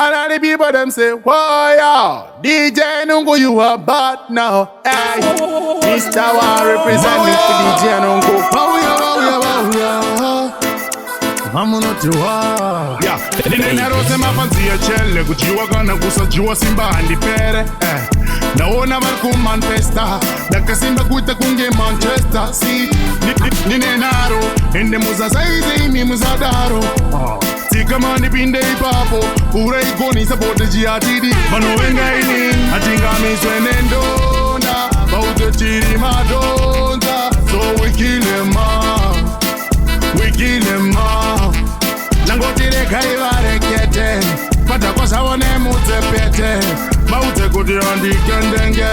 And all the people them say, whoa, yo, DJ Nungu, you are bad now. Hey, Mr. One representing for DJ Nungu. Wow, I'm not too hard. Yeah, nina rose mafanzia chelle kujiwa kana kusajua simba andipere. Naona manifesta Nakasimba kuita kunge Manchester. Si, nine naro ende muza saize imi muza daro. Tika mani pinde ipapo ure ikoni sapote jiatidi. Mano venga ini atinga miswe nendonda baute chiri madonda. So we kill him all, we kill him all. Nangotire kaivare kete pata kwa sawane mutepete baute kuti ondikendenge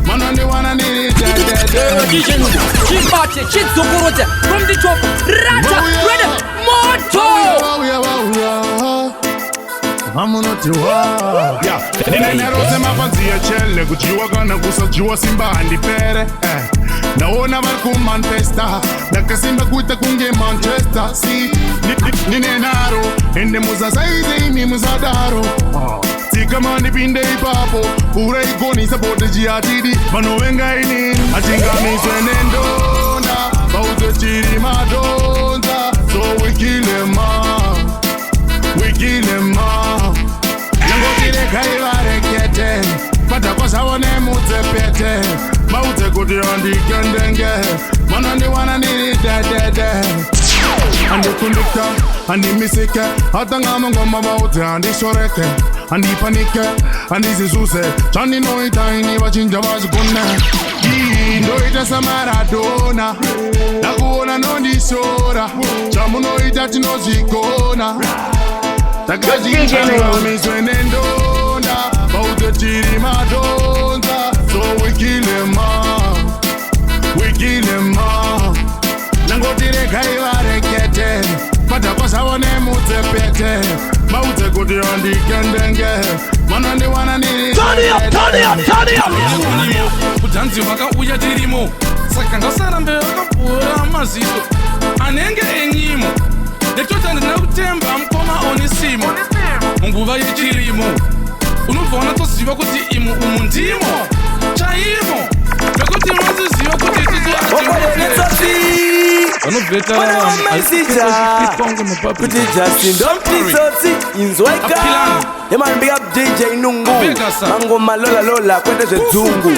manandi wana niri tete DJ Nungu, chimbate, chizungurute from the top, rata, Riddim, moto. I'm not too hard. Yeah, nina rose mafanzia chelle kujiwa kana kusajua simba andipere. Naona manifesta Nakasimba kuita kunge Manchester. Si, nine naro ende muza saize imi muza daro. Tika mani pinde ipapo ure ikoni sapote jiatidi. Mano venga ini atinga miswe nendonda baute chiri madonda. So we kill him all, we kill him all. Nangotire kaivare kete pata kwa sawane mutepete baute kuti ondikendenge manandi wana niri dedede. Andi kundika, andi misike atanga mangoma baute andi shoreke andi panike, andi zizuse chani noita ini wachinja wazikune. Ndoita samaradona nakuona nondishora chamu noita tinozikona. Takajinja miswe nendonda baute chiri madonda. So we kill him all, we kill him all. Nangotire kaivare kete pata kwa sawane mutepete baute kuti ondikendenge manandi wana niri Turn kutanzi vakauya tirimo saka ngasarambe vakapura maziso anenge enyimo nekutoti ndina kutemba mukoma onisimo munguva yechirimo unobva wanatoziva kuti imu umu ndimo chaimo nekuti maziziva kuti titi big up DJ Nungu Mangoma lola kwende zedzungu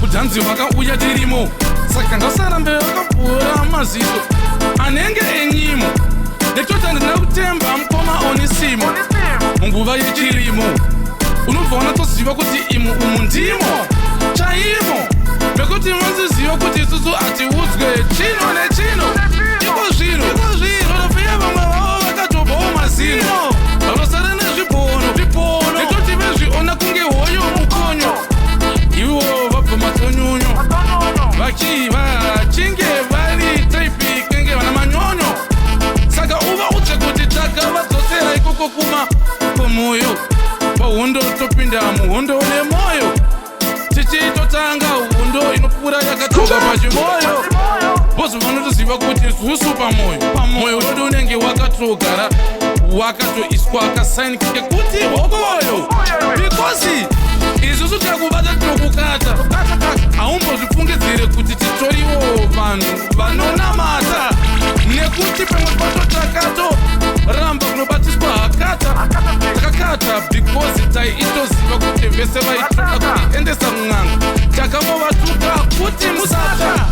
kutanzi vakauya tirimo saka ngasarambe vakapura maziso anenge enyimo nekutoti ndina kutemba mukoma onisimo munguva yechirimo unobva wanatoziva kuti imu umu ndimo chaimo nekuti maziziva kuti isusu hatiudzwe chino nechino iko zvino ndofiya vamwe vavo vakatobvawo mazino vanosara nezvipono nekuti vezviona kunge hoyo mukonyo ivo vabva matonyonyo vachinge vari taipi kenge vana manyonyo saka uva udze kuti takavadzosera ikoko kuma kwemwoyo pahondo topinda muhondo nemoyo tichitotanga hondo inopfuura yakatoka pachimoyo bhozi vanotoziva kuti zusu pamoyo wedu unenge wakatogara wakatoiswa akasainike kuti hokoyo because isusu takubata tinokukata haumbozvifungidzire kuti titoriwo vanhu vanonamata nekuti pamwe pacho takatoramba kunobatiswa hakata takakata because taitoziva kuti vese vaitoda kuendesa mun'anga takambovatuka kuti musata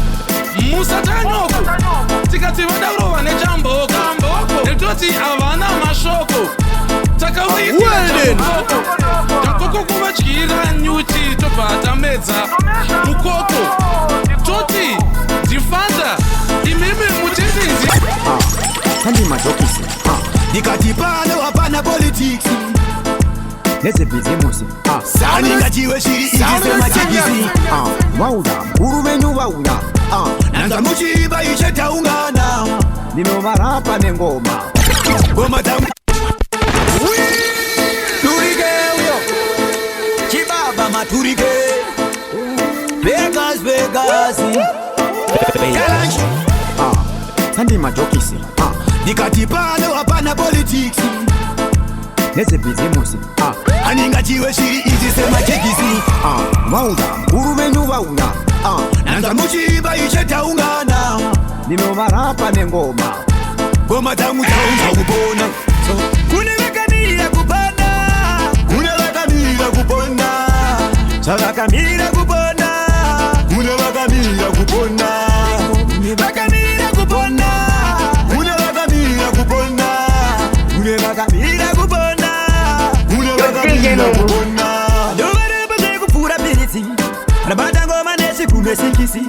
nyoko tikati vada kurova nechamboka nekutoti havana mashoko takauitira takoko kuvadyira nyuchi tobva tamedza mukoko toti ndifanda imimi muchindinzi Sandi majokisi Nikati pano hapana politics Neze bizimusi Sani ngatiwe shiri ikisema chigizi Wauda, urumenyu wauda Nanga muchiba ishe taungana Nino marapa nengoma Goma tamu Turike uyo Chibaba maturike Vegas Yalanchi Sandi majokisi ndikati pano hapana politics nezebhizimusi aningatiwe shiri izi semachekisi maunga mkurumenyu vaunga nanza muchiba iche taungana ndinovarapa nengoma ngoma dzangu dzaunza kupona kune vakamira kupona kune vakamira kupona zvavakamira kupona kune vakamira kupona vakamira kupona kune vakamira kupona kune vakamira kupona kune vakamira kupona ndovaremba zvekupfuura pirisi rabata ngoma nechikume sikisi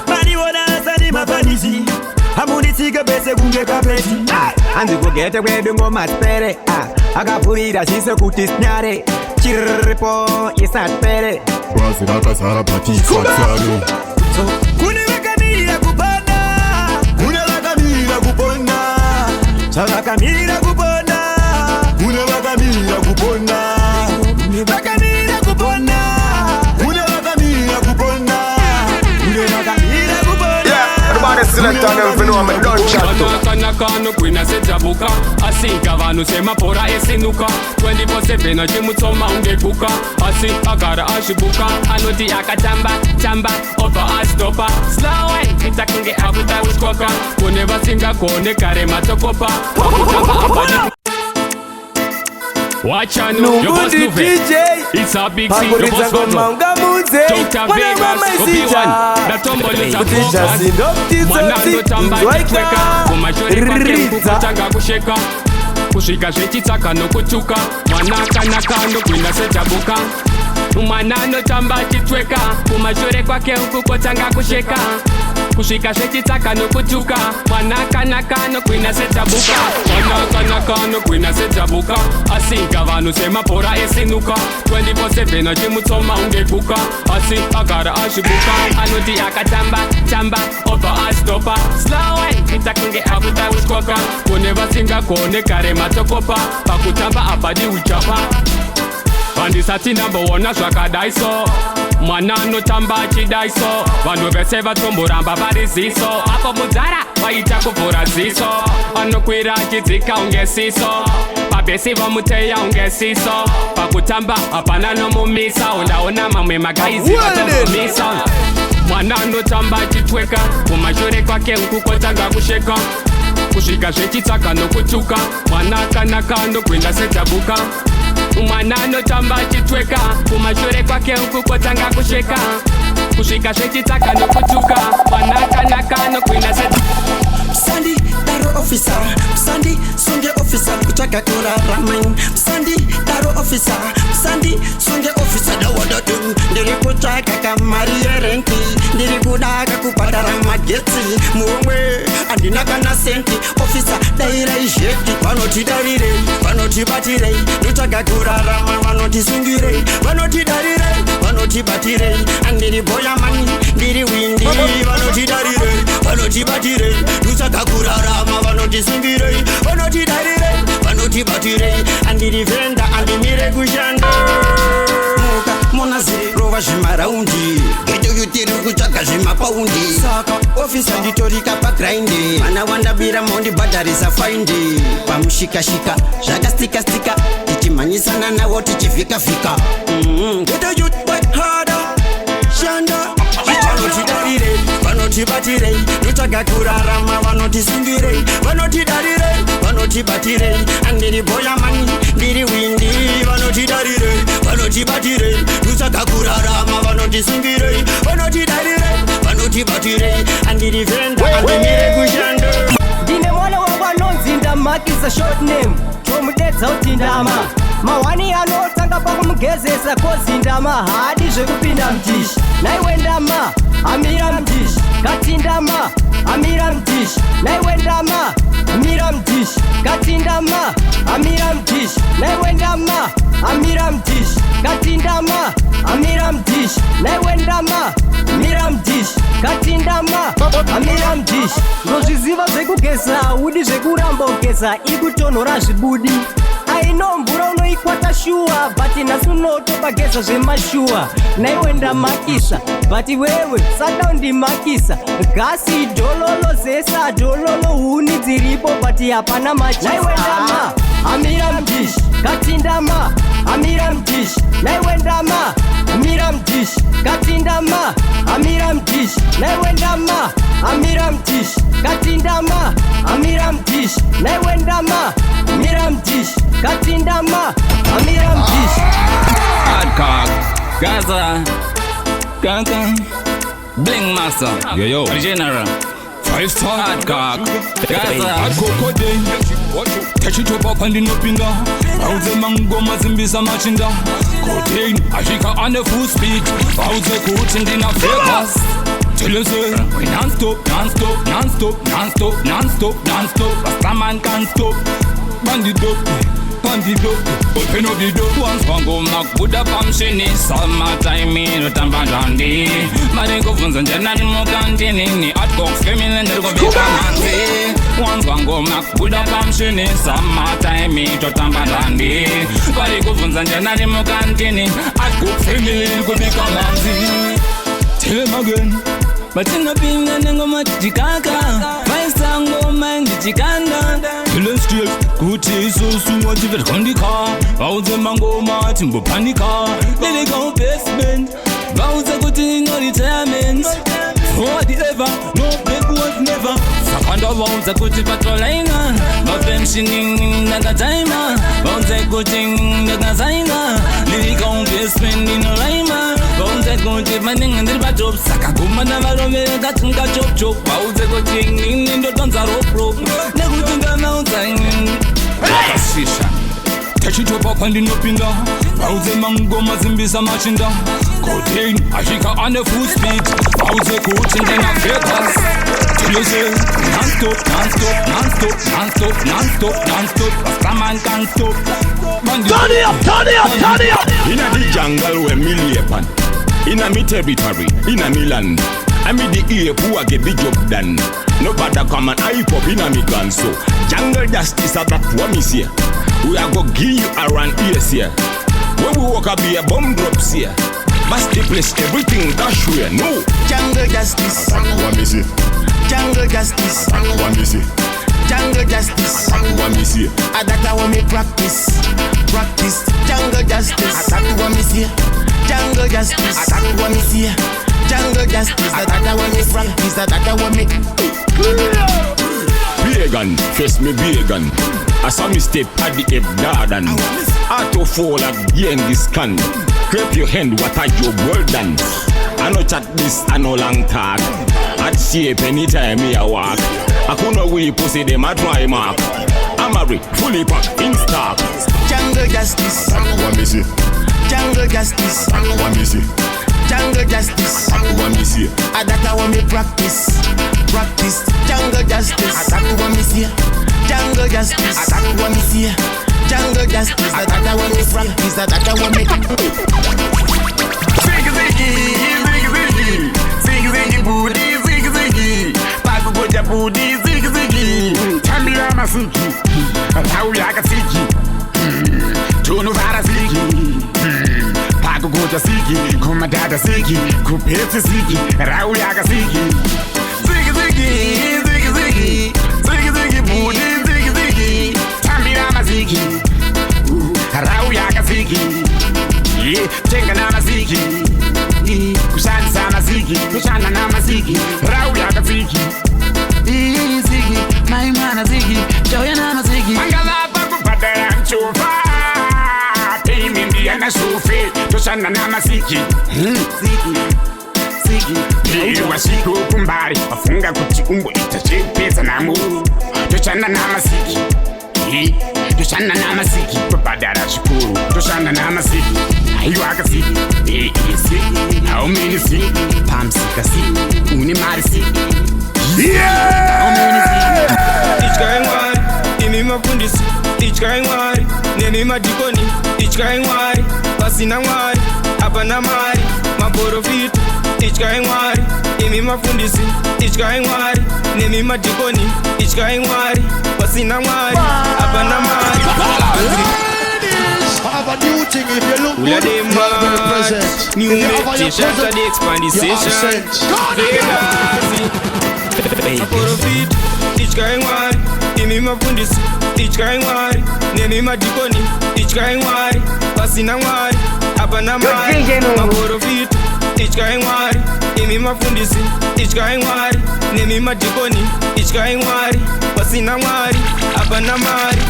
maniona asani mafanisi hamunditsike pese kunge kapeti hanzi kugete kwedu ngoma tsipere akapfurira zvise kuti sinyare chiripo isatipere Kwazi rakazara patisatsaro kune vakamira kupona kune vakamira kupona zvavakamira kupona kune vakamira kupona vakamira kupona kune vakamira kupona kune vakamira kupona everybody select on them know I'm done chat Kanakano kwina sejabuka asika vanhu semapora esinuka 24/7 achimutsoma ungeguka asi agara azvibuka anoti akatamba tamba obva astopa slow itakunge akuta utkoka kune vasingagone kare matokopa akutamba abadi Watch out, your boss DJ. It's a big thing, your boss Manga Muze. Dr. Vegas, Obi-Wan. The tumble is a focus. Mwanando tamba kitweka. Kumashori kwa kemku kutanga kusheka. Kushika zvechitsaka nokutuka. Mwanaka nokwina sejabuka. Mwanando tamba kitweka. Kumashori kwa kemku kutanga kusheka. Kushika zvechitsaka nokutuka. Mwanaka nokwina sejabuka. Mwanaka nokwina sejabuka. Asika vanhu semapora esinuka 24/7 achimutsoma ungeguka asi agara azvibuka anoti akatamba tamba obva astopa slow itakunge akuta utkoka kune vasingagone kare matokopa pakutamba abadi uchapa vandisati ndamboona zvakadai so mwana anotamba achidaiso vanhu vese vatomboramba vari ziso apo mudzara vaita kuvhura ziso anokwira achidzika unge siso pabhesi vamuteya unge siso pakutamba hapana nomumisa undaona mamwe magaizi vatombomisa mwana anotamba achitweka kumashure kwake ukukotanga kusheka kusvika zvechitsaka nokutuka mwana akanaka ndokwenda sejabuka mwana anotamba achitweka kumashure kwake ukukotanga kusheka kusvika zvechitsaka nokutuka mwana akanaka nokwenda Msandi daro officer Msandi songe officer kuchaka kurarama Msandi daro officer Msandi songe officer dawadadu ndiri kuchaka kamari yerenti ndiri kudaka kupadara magetsi muomwe andina kana senti officer daira izheti vanotidarirei vanotibatirei kuchaka kurarama vanotisungirei vanotidarirei vanotibatirei andiri boya mani ndiri windi vanotidarirei vanotibatirei kuchaka kurarama vanotisimbirei vanotidarirei vanotibatirei andiri venda andimire kushanda muka monazirova zvimaraundi getokutiri kutsvaga zvimapaundi saka ofisa nditorika pagraindi vana wandabira mondibhadharisa faindi pamushikashika zvakastika tichimhanyisana navo tichivhika getokutwakada shanda vanotidarirei vanotibatirei kutsvaga kurarama vanotisungirei vanotidarirei vanotibatirei andiri boya mani ndiri windi vanotidarirei vanotibatirei kutsvaga kurarama vanotisungirei vanotidarirei vanotibatirei andiri venda andimire kushanda ndine mwana wangu anonzi makisa short name tomudedza kuti ndama mawani anotanga pakumugezesa kozi ndama haadi zvekupinda mdishi naiwe ndama amira mdishi kati ndama amira mdishi naiwe ndama amira mdishi kati ndama amira mdishi naiwe ndama amira mdishi kati ndama amira mdishi naiwe ndama amira mdishi kati ndama amira mdishi ndozviziva zvekugeza udi zvekuramba kugeza ikutonhora zvibudi aino mvura waikwata shuwa but nasunotobageza zvemashuwa naiwe ndamakisa but wewe sada undimakisa gasi dololo zesa dololo huni dziripo but hapana machisa naiwe ndama amira mdishi katindama amira mdishi naiwe ndama amira mdishi katindama amira mdishi naiwe ndama amira mdishi katindama amira mdishi naiwe ndama amira mdishi katindama amira mdishi Hardcock Gaza Gaga Bling Master Yo General 5-star Hardcock Gaza Hardcore day Touch it up and in up in the Bauze Mangoma zimbisa machinda Codeine Ashika on the full speed Bauze coach and in a Vegas Tell you say we non-stop, non-stop, non-stop, non-stop, non-stop, non-stop Rasta man can't stop Bandit up, open up the door Once Mangoma kuda pamshini Summertime ino tambandandi Mari kufunza njanani mokantini Ni hardcore family ndirgo bika manzi Once Mangoma kuda pamshini Summertime ino tambandandi Mari kufunza njanani mokantini Hardcore family ndirgo bika manzi Tell him again Batina pinga nengoma jikaka Faisa ngoma njikanda Tell us straight Kuti sosu wajivet kondika Bauze Mangoma timbo panika Lili go basement Bauze kuti no retirement For the ever No big was never Sakanda bauze kuti patrolaina Bafemshining naga timer Bauze kuti naga zaina Lili go basement ino laima Bauze kuti maning ndir batop Saka kuma na varome gatunga chop chop Bauze kuti ndo danza rope rope Neguti ndana uzaini Kasisha Touch it up and in up in the Bauze Mangoma zimbisa machinda Codeine Ashika on the full speed Bauze coach and then a Vegas Tell you say non-stop, non-stop, non-stop, non-stop, non-stop, non-stop Rasta man can't stop Turn it up, turn it up, turn it up Inna the jungle where me live on Inna me territory, inna me land I'm in the ear who I get the job done Nobody come and hype up inna me gun so Jungle justice that what me say We are go give you around ears here When we walk up here bomb drops here Bust the place everything that's sure No Jungle justice What me say Jungle justice What me say Jungle justice What me say That's what me practice Practice Jungle justice That's what me say Jungle justice That's what me say Jungle justice That's what me practice That's what me Vegan, face me vegan I saw me step at the F garden Auto fall again this can Clap your hand, what are your word done? I no chat this, I no long talk I'd shape anytime me a walk I couldn't wait pussy them a dry mark I'm a fully packed in stock Jungle justice What me say? Jungle justice What me say? Jungle justice What me say? That's what me practice Practice Jungle justice That's what me say Jungle justice That's what me say Jungle justice That's what me practice That's what me Ziggy ziggy Ziggy ziggy booty Ziggy ziggy Paku kuja booty Ziggy ziggy Tambira masiki Rauli akasiki Tunu vara siki Paku kuja siki Kumadada siki Kupete siki Rauli akasiki Ziggy ziggy Ziggy ziggy Ziggy ziggy booty Ziggy ziggy Tambira masiki Rauli akasiki Chenga na masiki Kushani sa masiki Kushana na masiki Rauli akasiki Ziggy Maimana ziggy Joya na masiki Mangala paku padera mchufa Pimi mbia na sufi Kushana na masiki Ziggy Ziggy Iwa siku kumbari Wafunga kuti umbo itachipeza na muru Kushana na masiki Tushana na masiki Papadara shukuru Tushana na masiki Ayo akasiki Siki Naumini siki Pamsika siki Unimari siki Naumini siki Ichka engwari Imi mafundisi Ichka engwari Nemi madikoni Ichka engwari Pasina ngwari Apana mari Maporofitu Ichka engwari Imi mafundisi Ichka engwari Nemi madikoni Ichka engwari Pasina ngwari Apana mari thing if you look Ula good, dem you gotta mad. represent. New If you have your meditation present, to the expand the your session. accent. Profit, each guy one. Imi mafundisi, each guy one. Nemi madikoni, each guy one. Pasina one, apana mari. Profit, each guy one. Imi mafundisi, each guy one. Nemi madikoni, each guy one. Pasina one, apana mari.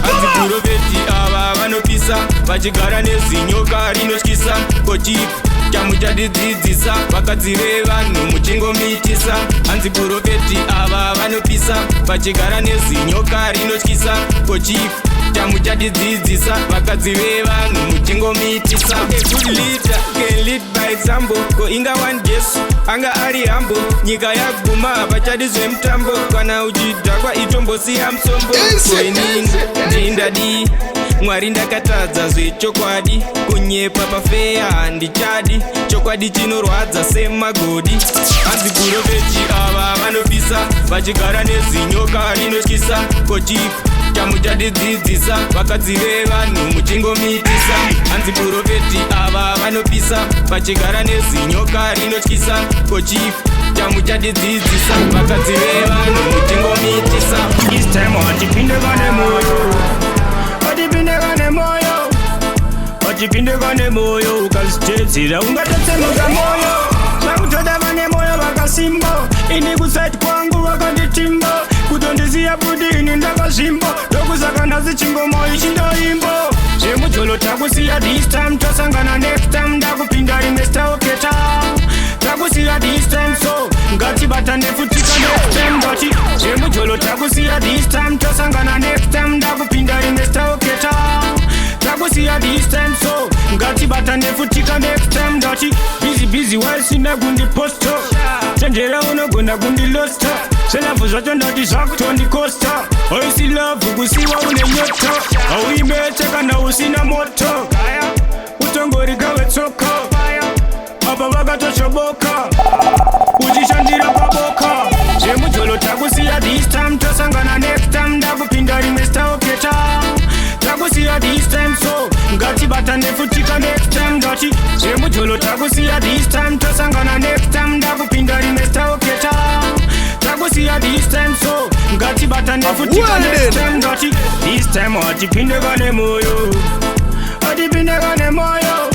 Antipuroveti ava vanopisa vachigara nezinyoka rinotyisa kochipa chamuchadidzidzisa vakadzire vanhu muchingomitisa. Antipuroveti ava vanopisa vachigara nezinyoka rinotyisa kochipa chamuchadidzidzisa vakadzire vanhu muchingomitisa. A good leader can lead by example. Ko inga one Jesu anga ari hambo. Nyika yaguma hapachadi zvemutambo. Kana uchidhakwa itombosiya musombo. Koinini ndindadi Mwari ndakatadza zvechokwadi. Kunyepa pafeya handichadi. Chokwadi chinorwadza semagodi. Antipuroveti ava vanopisa vachigara nezinyoka rinotyisa kochipa chamuchadidzidzisa vakadzire vanhu muchingomitisa. Antipuroveti ava vanopisa vachigara nezinyoka rinotyisa kochipa chamuchadidzidzisa vakadzire vanhu muchingomitisa. This time watipindekane moyo, watipindekane moyo, watipindekane moyo. Ukazitedzera ungatatsemuka moyo. Vakutoda vane moyo vakasimbo. Ini kusati kwangu vakanditimbo. Kutondiziya kuti ini ndakazvimbo. Ndokusaka ndazichingomo ichindoimbo. Zvemujolo takusiya this time. Tosangana next time. Ndakupinda rimwe staoketa. Takusiya this time so ngatibatane futika next time. Ngati zvemujolo takusiya this time. Tosangana next time. Ndakupinda rimwe staoketa. Takusiya this time so ngatibatane futika next time. Ngati busy waisina kundiposta. Chenjera unogona kundilosta. Selavu zvacho ndati zvakutondikosta. Oisi love kusiwa une nyota. Auimete kana usina moto. Utongori gawe tsoka. Apa vakatochoboka. Uchishandira paboka. Zvemujolo takusiya this time. Tosangana next time. Ndakupinda rimwe staoketa. Takusiya this time so ngatibatane futika next time. Ngati zvemujolo takusiya this time. Tosangana next time. Ndakupinda rimwe staoketa. Takusiya this time so ngatibatane futika next time. Ngati this time watipindekane moyo, watipindekane moyo,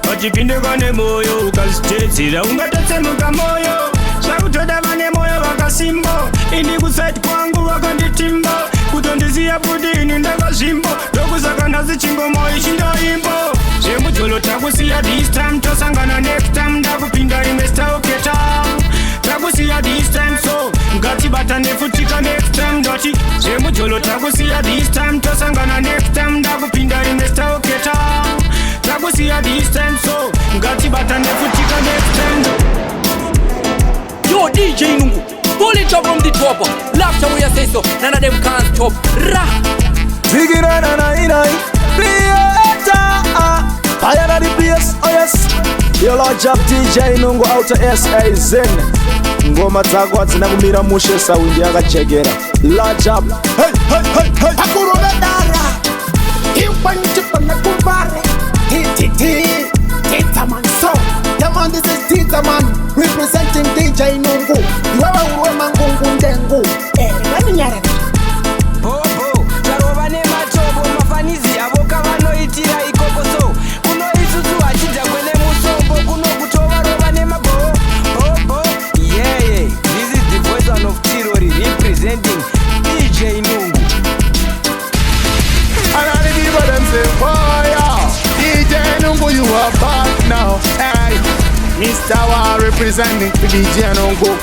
watipindekane moyo. Ukazitedzera ungatatsemuka moyo. Zvakutoda vane moyo vakasimbo. Ini kusati kwangu vakanditimbo. Kutondiziya kuti ini ndakazvimbo. Ndokusaka ndazichingomo ichindoimbo. Zvemujolo takusiya this time. Tosangana next time. Ndakupinda rimwe staoketa. Takusiya this time so ngatibatane futika next time. Ngati zvemujolo takusiya this time. Tosangana next time. Ndakupinda rimwe staoketa. Takusiya this time so ngatibatane futika next time. Yo DJ Nungu, pull it up from the top. Laugh the way you say so, none of them can't stop. Ra. Ziggy na Creator. Fire na the place, oh yes. Yo large up DJ Nungu out of SA Zen. Ngoma dzako hadzina kumira mushe saundi yakachegera. Large up. Hey hey hey hey. Akurora dara. Iwanchipa na kubare. Tita man so. Yeah man, this is Tita man representing DJ Nungu. Wewe uwe mangungu ndengu. Nani nyare? Bobo, tarova ne machobo mafanizi avoka vanoitira ikokoso. Kuno isusu achija kwene musombo. Kuno kutova rova ne mabo. Bobo, yeah. This is the voice of Tirori representing DJ Nungu. And all the people them say, oh yeah, DJ Nungu you are back now. Hey, Mr. War representing DJ Nungu.